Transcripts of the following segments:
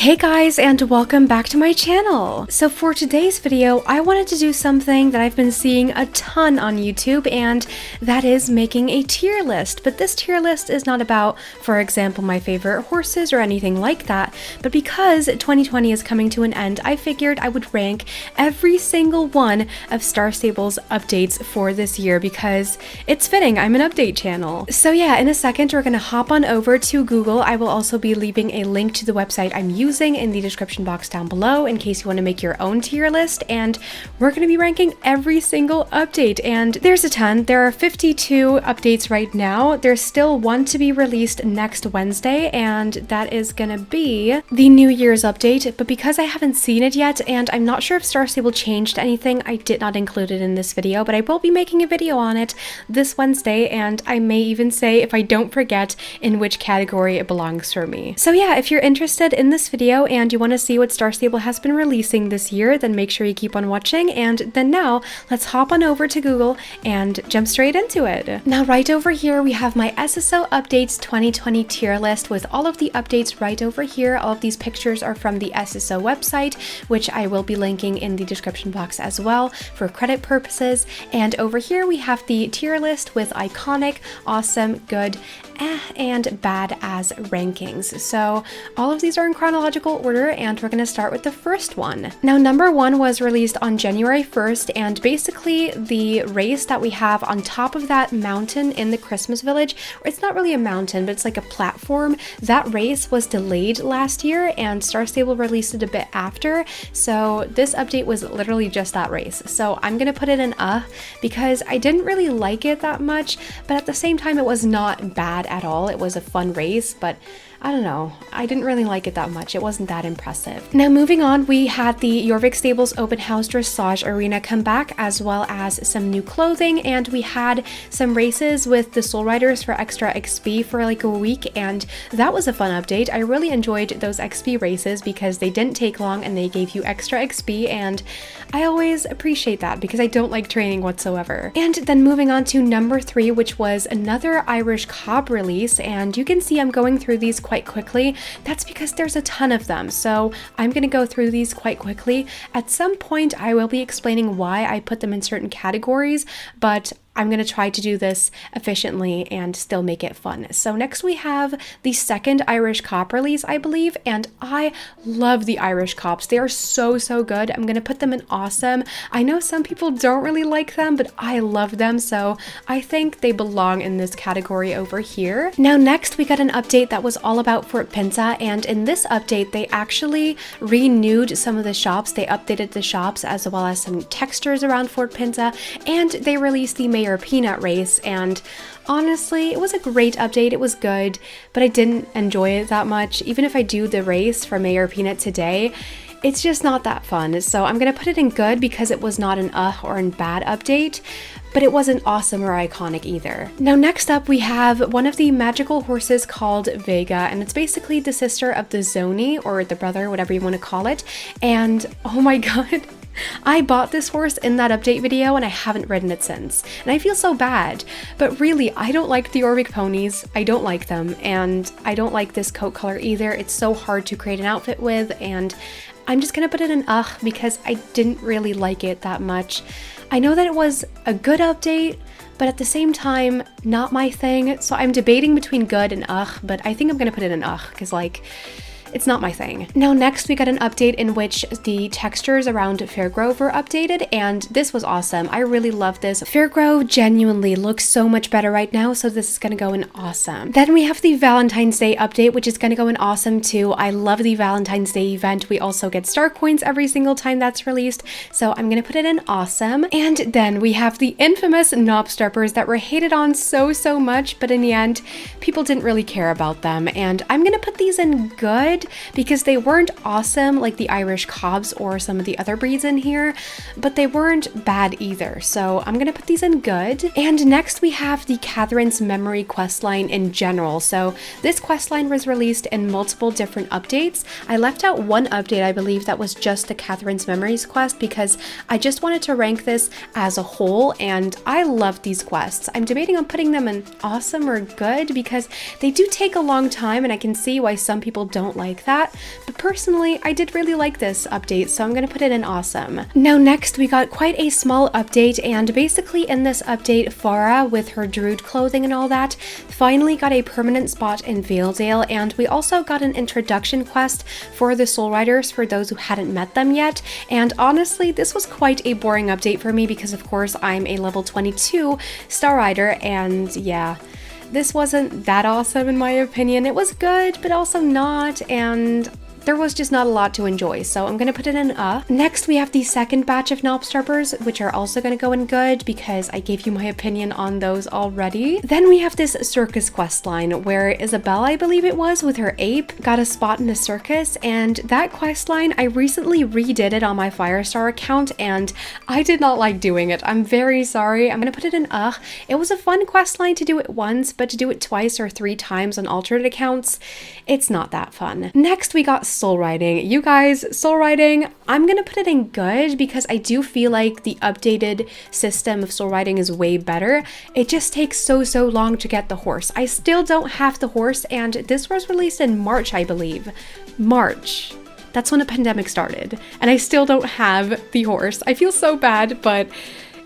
Hey guys, and welcome back to my channel. So for today's video, I wanted to do something that I've been seeing a ton on YouTube, and that is making a tier list. But this tier list is not about, for example, my favorite horses or anything like that, but because 2020 is coming to an end, I figured I would rank every single one of Star Stable's updates for this year because it's fitting, I'm an update channel. So yeah, in a second, we're gonna hop on over to Google. I will also be leaving a link to the website I'm using in the description box down below in case you want to make your own tier list, and we're going to be ranking every single update, and there's a ton. There are 52 updates right now. There's still one to be released next Wednesday, and that is going to be the New Year's update, but because I haven't seen it yet and I'm not sure if Star Stable changed anything, I did not include it in this video, but I will be making a video on it this Wednesday, and I may even say, if I don't forget, in which category it belongs for me. So yeah, if you're interested in this video and you want to see what Star Stable has been releasing this year, then make sure you keep on watching, and then now let's hop on over to Google and jump straight into it. Now right over here we have my SSO updates 2020 tier list with all of the updates right over here. All of these pictures are from the SSO website, which I will be linking in the description box as well for credit purposes, and over here we have the tier list with iconic, awesome, good, and bad as rankings. So all of these are in chronological order, and we're going to start with the first one. Now number 1 was released on January 1st, and basically the race that we have on top of that mountain in the Christmas village, or it's not really a mountain but it's like a platform, that race was delayed last year and Star Stable released it a bit after, so this update was literally just that race. So I'm gonna put it in because I didn't really like it that much, but at the same time it was not bad at all. It was a fun race, but I don't know, I didn't really like it that much. It wasn't that impressive. Now moving on, we had the Jorvik Stables Open House Dressage Arena come back, as well as some new clothing, and we had some races with the Soul Riders for extra XP for like a week, and that was a fun update. I really enjoyed those XP races because they didn't take long and they gave you extra XP, and I always appreciate that because I don't like training whatsoever. And then moving on to number 3, which was another Irish Cob release, and you can see I'm going through these quite quickly. That's because there's a ton of them, so I'm gonna go through these quite quickly. At some point I will be explaining why I put them in certain categories, but I'm going to try to do this efficiently and still make it fun. So next we have the second Irish Cop release, I believe, and I love the Irish Cops. They are so good. I'm going to put them in awesome. I know some people don't really like them, but I love them, so I think they belong in this category over here. Now next we got an update that was all about Fort Pinta, and in this update they actually renewed some of the shops. They updated the shops as well as some textures around Fort Pinta, and they released the Mayor Peanut race, and honestly it was a great update. It was good, but I didn't enjoy it that much. Even if I do the race for Mayor Peanut today, it's just not that fun, so I'm gonna put it in good because it was not an or in bad update, but it wasn't awesome or iconic either. Now next up we have one of the magical horses called Vega, and it's basically the sister of the Sony, or the brother, whatever you want to call it, and oh my god, I bought this horse in that update video and I haven't ridden it since, and I feel so bad. But really, I don't like the Jorvik ponies. I don't like them, and I don't like this coat color either. It's so hard to create an outfit with, and I'm just gonna put it in because I didn't really like it that much. I know that it was a good update, but at the same time, not my thing, so I'm debating between good and but I think I'm gonna put it in because like, it's not my thing. Now next we got an update in which the textures around Fairgrove were updated, and this was awesome. I really love this. Fairgrove genuinely looks so much better right now, so this is gonna go in awesome. Then we have the Valentine's Day update, which is gonna go in awesome too. I love the Valentine's Day event. We also get star coins every single time that's released, so I'm gonna put it in awesome. And then we have the infamous knob steppers that were hated on so much, but in the end people didn't really care about them, and I'm gonna put these in good because they weren't awesome like the Irish Cobs or some of the other breeds in here, but they weren't bad either, so I'm gonna put these in good. And next we have the Catherine's Memory questline in general. So this questline was released in multiple different updates. I left out one update, I believe, that was just the Catherine's Memories quest because I just wanted to rank this as a whole, and I love these quests. I'm debating on putting them in awesome or good because they do take a long time, and I can see why some people don't like like that. But personally, I did really like this update, so I'm gonna put it in awesome. Now next, we got quite a small update, and basically in this update, Farah, with her druid clothing and all that, finally got a permanent spot in Valedale, and we also got an introduction quest for the Soul Riders for those who hadn't met them yet. And honestly, this was quite a boring update for me because of course I'm a level 22 Star Rider, and yeah, this wasn't that awesome in my opinion. It was good, but also not, and there was just not a lot to enjoy, so I'm gonna put it in Next, we have the second batch of Knobstarpers, which are also gonna go in good because I gave you my opinion on those already. Then we have this circus quest line where Izabella, I believe it was, with her ape, got a spot in a circus, and that quest line, I recently redid it on my Firestar account, and I did not like doing it. I'm very sorry. I'm gonna put it in It was a fun quest line to do it once, but to do it twice or 3 times on alternate accounts, it's not that fun. Next, we got soul riding. You guys, soul riding, I'm gonna put it in good because I do feel like the updated system of soul riding is way better. It just takes so long to get the horse. I still don't have the horse, and this was released in March, I believe. March. That's when the pandemic started, and I still don't have the horse. I feel so bad, but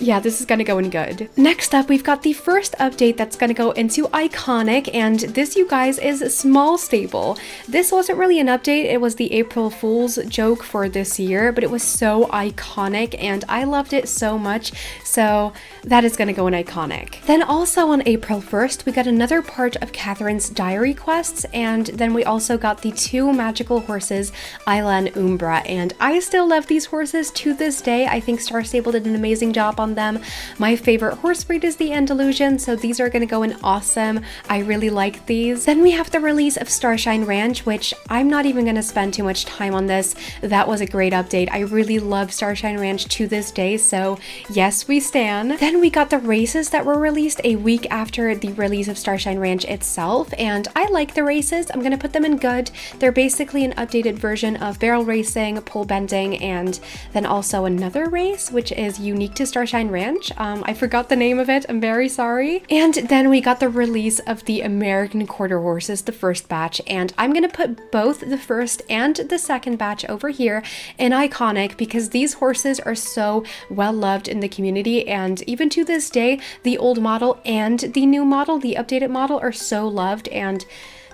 yeah, this is gonna go in good. Next up, we've got the first update that's gonna go into Iconic, and this, you guys, is Small Stable. This wasn't really an update, it was the April Fool's joke for this year, but it was so iconic, and I loved it so much, so that is gonna go in Iconic. Then also on April 1st, we got another part of Catherine's diary quests, and then we also got the 2 magical horses, Isla and Umbra, and I still love these horses to this day. I think Star Stable did an amazing job on them. My favorite horse breed is the Andalusian, so these are gonna go in awesome. I really like these. Then we have the release of Starshine Ranch, which I'm not even gonna spend too much time on this. That was a great update. I really love Starshine Ranch to this day, so yes, we stan. Then we got the races that were released a week after the release of Starshine Ranch itself, and I like the races. I'm gonna put them in good. They're basically an updated version of barrel racing, pole bending, and then also another race, which is unique to Starshine Ranch. I forgot the name of it, I'm very sorry. And then we got the release of the American Quarter Horses, the first batch, and I'm gonna put both the first and the second batch over here in Iconic because these horses are so well loved in the community, and even to this day, the old model and the new model, the updated model, are so loved, and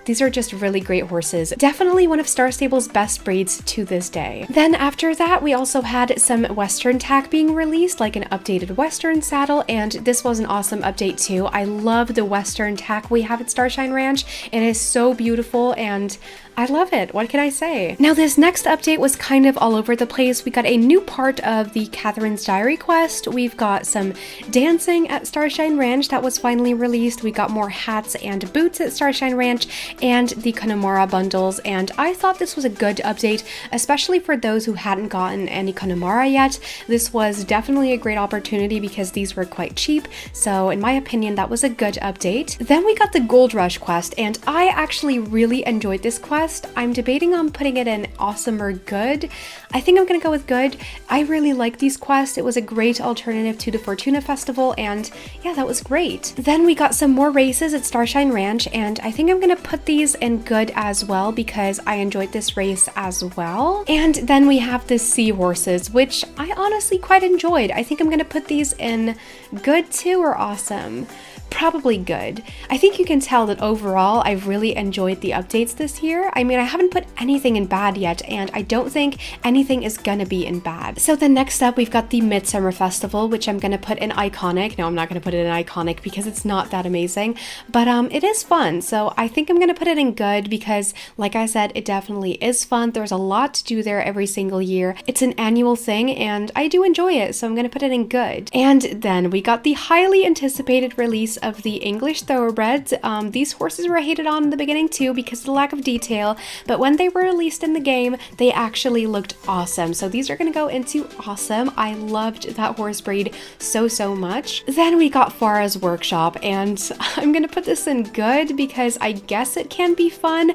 these are just really great horses. Definitely one of Star Stable's best breeds to this day. Then after that, we also had some Western tack being released, like an updated Western saddle, and this was an awesome update too. I love the Western tack we have at Starshine Ranch. It is so beautiful, and I love it. What can I say? Now, this next update was kind of all over the place. We got a new part of the Catherine's Diary quest. We've got some dancing at Starshine Ranch that was finally released. We got more hats and boots at Starshine Ranch and the Connemara bundles, and I thought this was a good update, especially for those who hadn't gotten any Connemara yet. This was definitely a great opportunity because these were quite cheap, so in my opinion, that was a good update. Then we got the Gold Rush quest, and I actually really enjoyed this quest. I'm debating on putting it in awesome or good. I think I'm gonna go with good. I really like these quests. It was a great alternative to the Fortuna Festival, and yeah, that was great. Then we got some more races at Starshine Ranch, and I think I'm gonna put these in good as well because I enjoyed this race as well. And then we have the seahorses, which I honestly quite enjoyed. I think I'm gonna put these in good too, or awesome. Probably good. I think you can tell that overall I've really enjoyed the updates this year. I mean, I haven't put anything in bad yet, and I don't think anything is gonna be in bad. So then next up, we've got the Midsummer Festival, which I'm gonna put in Iconic. No, I'm not gonna put it in Iconic because it's not that amazing, but it is fun. So I think I'm gonna put it in good because, like I said, it definitely is fun. There's a lot to do there every single year. It's an annual thing, and I do enjoy it, so I'm gonna put it in good. And then we got the highly anticipated release of the English Thoroughbreds. These horses were hated on in the beginning too because of the lack of detail, but when they were released in the game, they actually looked awesome. So these are gonna go into awesome. I loved that horse breed so much. Then we got Farah's Workshop, and I'm gonna put this in good because I guess it can be fun.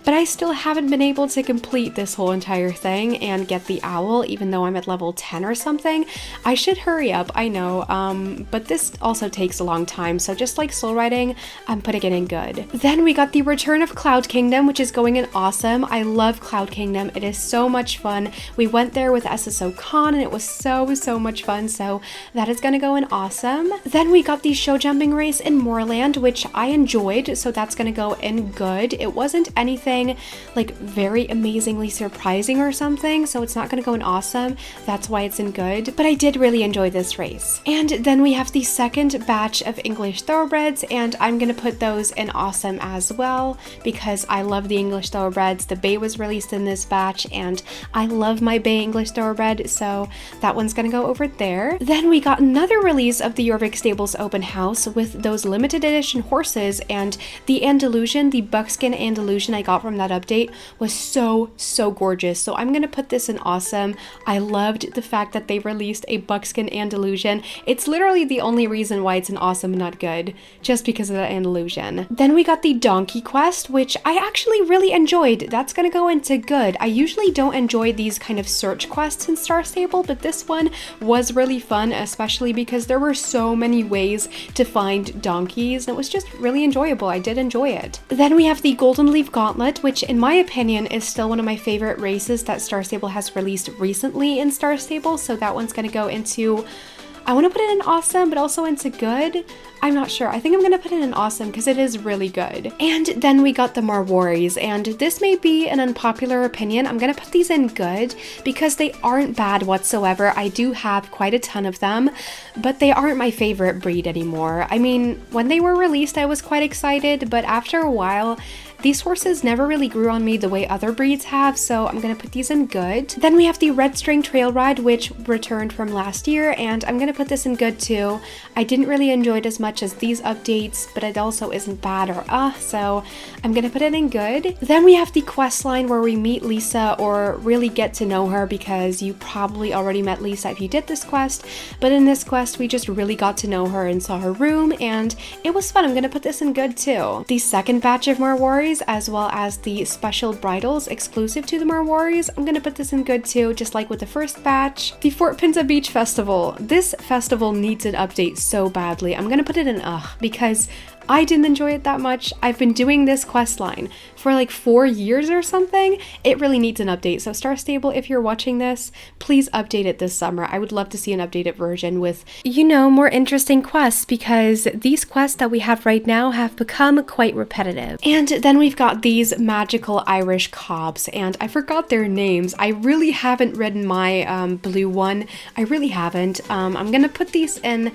but I still haven't been able to complete this whole entire thing and get the owl, even though I'm at level 10 or something. I should hurry up, I know, but this also takes a long time, so just like soul riding, I'm putting it in good. Then we got the return of Cloud Kingdom, which is going in awesome. I love Cloud Kingdom. It is so much fun. We went there with SSO Con and it was so much fun, so that is going to go in awesome. Then we got the show jumping race in Moorland, which I enjoyed, so that's going to go in good. It wasn't anything like very amazingly surprising or something, so it's not going to go in awesome. That's why it's in good, but I did really enjoy this race. And then we have the second batch of English Thoroughbreds, and I'm going to put those in awesome as well because I love the English Thoroughbreds. The Bay was released in this batch and I love my Bay English Thoroughbred, so that one's going to go over there. Then we got another release of the Jorvik Stables open house with those limited edition horses, and the Andalusian, the buckskin Andalusian I got from that update was so gorgeous, so I'm going to put this in awesome. I loved the fact that they released a buckskin Andalusian. It's literally the only reason why it's an awesome and not good, just because of the Andalusian. Then we got the donkey quest, which I actually really enjoyed. That's going to go into good. I usually don't enjoy these kind of search quests in Star Stable, but this one was really fun, especially because there were so many ways to find donkeys, and it was just really enjoyable. I did enjoy it. Then we have the Golden Leaf Gauntlet, which in my opinion is still one of my favorite races that Star Stable has released recently in Star Stable, so that one's going to go into, I want to put it in awesome, but also into good. I'm not sure. I think I'm going to put it in awesome because it is really good. And then we got the Marwaris, and this may be an unpopular opinion. I'm going to put these in good because they aren't bad whatsoever. I do have quite a ton of them, but they aren't my favorite breed anymore. I mean, when they were released, I was quite excited, but after a while, these horses never really grew on me the way other breeds have, so I'm going to put these in good. Then we have the Red String Trail Ride, which returned from last year, and I'm going to put this in good too. I didn't really enjoy it as much as these updates, but it also isn't bad or so I'm going to put it in good. Then we have the quest line where we meet Lisa, or really get to know her, because you probably already met Lisa if you did this quest, but in this quest we just really got to know her and saw her room, and it was fun. I'm going to put this in good too. The second batch of Marwaris, as well as the special bridles exclusive to the Marwaris, I'm going to put this in good too, just like with the first batch. The Fort Pinta Beach Festival. This festival needs an update so badly. I'm going to put it in because I didn't enjoy it that much. I've been doing this quest line for like 4 years or something. It really needs an update. So Star Stable, if you're watching this, please update it this summer. I would love to see an updated version with, you know, more interesting quests, because these quests that we have right now have become quite repetitive. And then we've got these magical Irish cobs, and I forgot their names. I really haven't ridden my blue one. I really haven't. I'm gonna put these in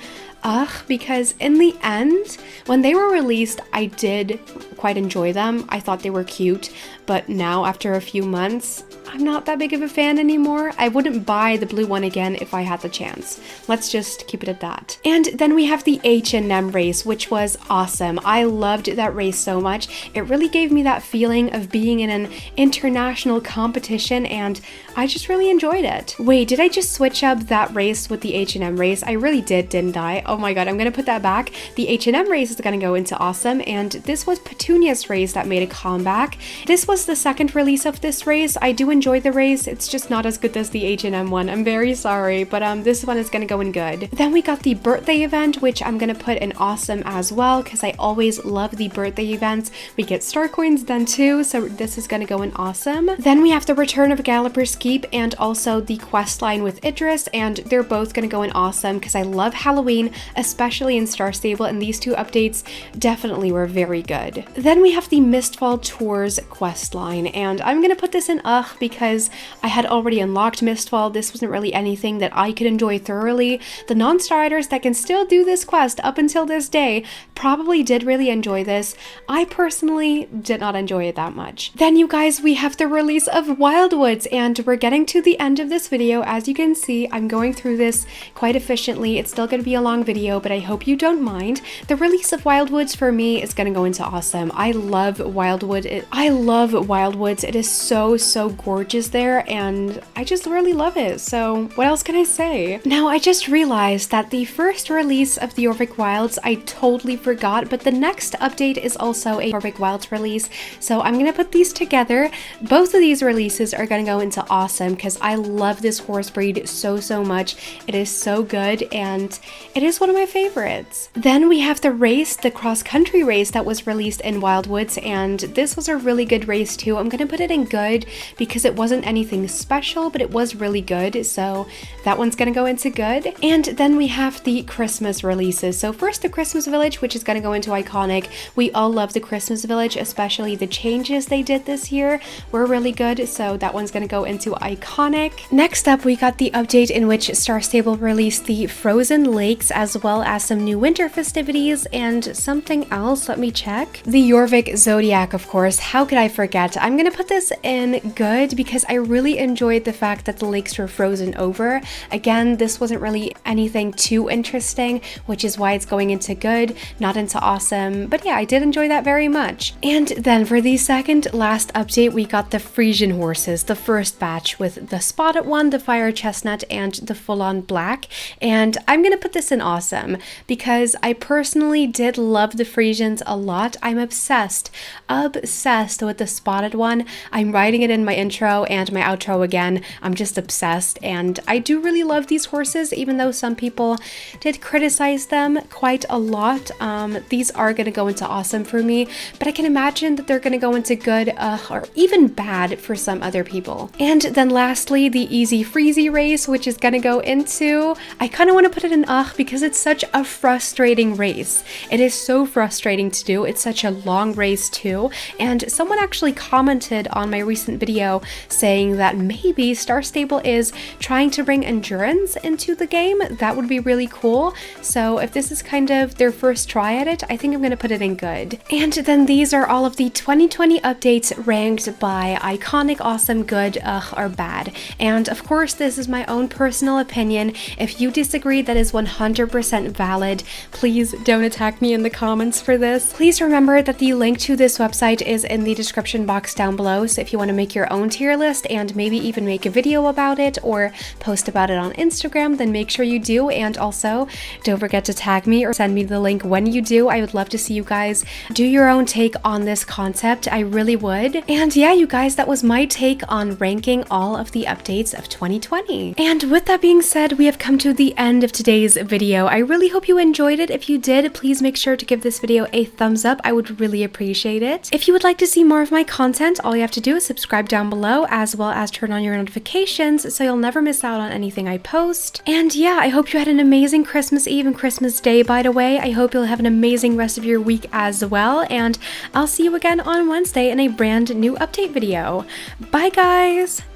because in the end, when they were released, I did quite enjoy them. I thought they were cute, but now after a few months, I'm not that big of a fan anymore. I wouldn't buy the blue one again if I had the chance. Let's just keep it at that. And then we have the H&M race, which was awesome. I loved that race so much. It really gave me that feeling of being in an international competition, and I just really enjoyed it. Wait, did I just switch up that race with the H&M race? I really did, didn't I? Oh my god, I'm gonna put that back. The H&M race is gonna go into awesome, and this was Petunia's race that made a comeback. This was the second release of this race. I do enjoy the race. It's just not as good as the H&M one. I'm very sorry, but this one is gonna go in good. Then we got the birthday event, which I'm gonna put in awesome as well, because I always love the birthday events. We get star coins then too, so this is gonna go in awesome. Then we have the return of Galloper's Keep and also the quest line with Idris, and they're both gonna go in awesome because I love Halloween, especially in Star Stable, and these two updates definitely were very good. Then we have the Mistfall Tours quest line, and I'm gonna put this in because I had already unlocked Mistfall. This wasn't really anything that I could enjoy thoroughly. The non-star riders that can still do this quest up until this day probably did really enjoy this. I personally did not enjoy it that much. Then you guys, we have the release of Wildwoods, and we're getting to the end of this video. As you can see, I'm going through this quite efficiently. It's still going to be a long video, but I hope you don't mind. The release of Wildwoods for me is going to go into awesome. I love Wildwoods. It is so gorgeous. gorgeous there, and I just really love it. So what else can I say? Now, I just realized that the first release of the Jorvik Wilds I totally forgot, but the next update is also a Jorvik Wilds release. So I'm gonna put these together. Both of these releases are gonna go into awesome because I love this horse breed so much. It is so good and it is one of my favorites. Then we have the race, the cross-country race that was released in Wildwoods, and this was a really good race too. I'm gonna put it in good because it wasn't anything special, but it was really good, so that one's gonna go into good. And then we have the Christmas releases. So first the Christmas Village, which is gonna go into iconic. We all love the Christmas Village, especially the changes they did this year were really good, so that one's gonna go into iconic. Next up, we got the update in which Star Stable released the Frozen Lakes, as well as some new winter festivities and something else. Let me check. The Jorvik Zodiac, of course. How could I forget? I'm gonna put this in good because I really enjoyed the fact that the lakes were frozen over. Again, this wasn't really anything too interesting, which is why it's going into good, not into awesome. But yeah, I did enjoy that very much. And then for the second last update, we got the Frisian horses, the first batch with the spotted one, the fire chestnut, and the full-on black. And I'm gonna put this in awesome because I personally did love the Frisians a lot. I'm obsessed with the spotted one. I'm writing it in my intro and my outro again. I'm just obsessed, and I do really love these horses, even though some people did criticize them quite a lot. These are gonna go into awesome for me, but I can imagine that they're gonna go into good or even bad for some other people. And then lastly, the Easy Freezy race, which is gonna go into, I kind of want to put it in because it's such a frustrating race. It is so frustrating to do. It's such a long race too, and someone actually commented on my recent video saying that maybe Star Stable is trying to bring endurance into the game. That would be really cool. So if this is kind of their first try at it, I think I'm gonna put it in good. And then these are all of the 2020 updates ranked by iconic, awesome, good, or bad. And of course, this is my own personal opinion. If you disagree, that is 100% valid. Please don't attack me in the comments for this. Please remember that the link to this website is in the description box down below, so if you want to make your own tier list and maybe even make a video about it or post about it on Instagram, then make sure you do. And also, don't forget to tag me or send me the link when you do. I would love to see you guys do your own take on this concept. I really would. And yeah, you guys, that was my take on ranking all of the updates of 2020. And with that being said, we have come to the end of today's video. I really hope you enjoyed it. If you did, please make sure to give this video a thumbs up. I would really appreciate it. If you would like to see more of my content, all you have to do is subscribe down below, as well as turn on your notifications so you'll never miss out on anything I post. And yeah, I hope you had an amazing Christmas Eve and Christmas Day, by the way. I hope you'll have an amazing rest of your week as well, and I'll see you again on Wednesday in a brand new update video. Bye guys!